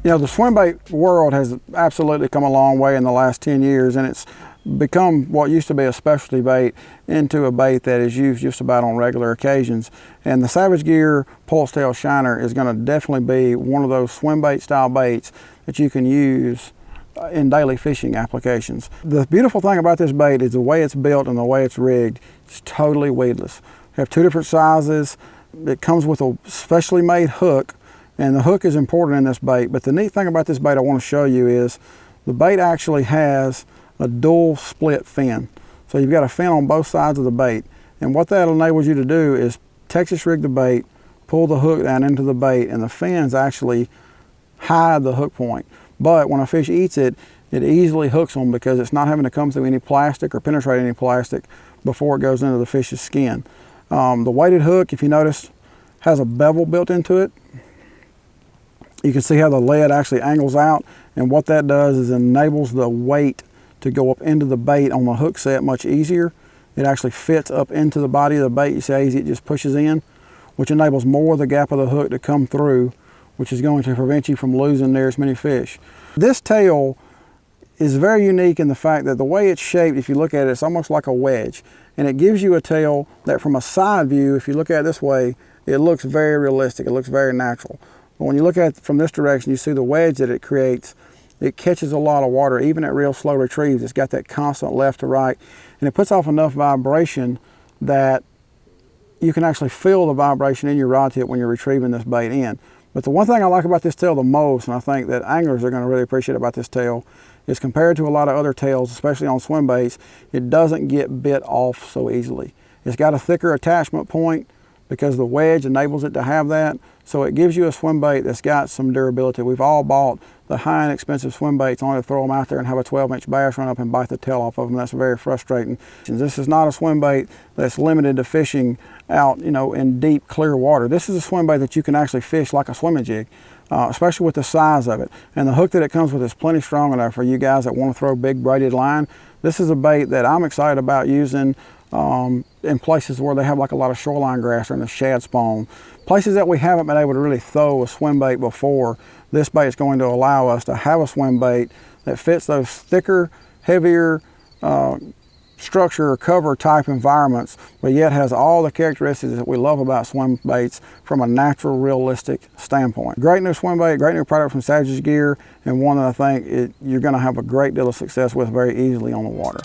You know, the swim bait world has absolutely come a long way in the last 10 years, and it's become what used to be a specialty bait into a bait that is used just about on regular occasions. And the Savage Gear Pulse Tail Shiner is going to definitely be one of those swim bait style baits that you can use in daily fishing applications. The beautiful thing about this bait is the way it's built and the way it's rigged. It's totally weedless. We have two different sizes. It comes with a specially made hook, and the hook is important in this bait. But the neat thing about this bait I want to show you is the bait actually has a dual split fin. So you've got a fin on both sides of the bait. And what that enables you to do is Texas rig the bait, pull the hook down into the bait, and the fins actually hide the hook point. But when a fish eats it, it easily hooks them because it's not having to come through any plastic or penetrate any plastic before it goes into the fish's skin. The weighted hook, if you notice, has a bevel built into it. You can see how the lead actually angles out, and what that does is enables the weight to go up into the bait on the hook set much easier. It actually fits up into the body of the bait. You see how easy it just pushes in, which enables more of the gap of the hook to come through, which is going to prevent you from losing near as many fish. This tail is very unique in the fact that the way it's shaped, if you look at it, it's almost like a wedge. And it gives you a tail that from a side view, if you look at it this way, it looks very realistic, it looks very natural. But when you look at it from this direction, you see the wedge that it creates. It catches a lot of water, even at real slow retrieves. It's got that constant left to right, and it puts off enough vibration that you can actually feel the vibration in your rod tip when you're retrieving this bait in. But the one thing I like about this tail the most, and I think that anglers are going to really appreciate about this tail, is compared to a lot of other tails, especially on swim baits, it doesn't get bit off so easily. It's got a thicker attachment point because the wedge enables it to have that. So it gives you a swim bait that's got some durability. We've all bought the high and expensive swim baits only to throw them out there and have a 12-inch bass run up and bite the tail off of them. That's very frustrating. This is not a swim bait that's limited to fishing out, you know, in deep, clear water. This is a swim bait that you can actually fish like a swimming jig, especially with the size of it. And the hook that it comes with is plenty strong enough for you guys that want to throw big braided line. This is a bait that I'm excited about using in places where they have like a lot of shoreline grass or in the shad spawn. Places that we haven't been able to really throw a swim bait before, this bait is going to allow us to have a swim bait that fits those thicker, heavier structure or cover type environments, but yet has all the characteristics that we love about swim baits from a natural, realistic standpoint. Great new swim bait, great new product from Savage Gear, and one that I think you're going to have a great deal of success with very easily on the water.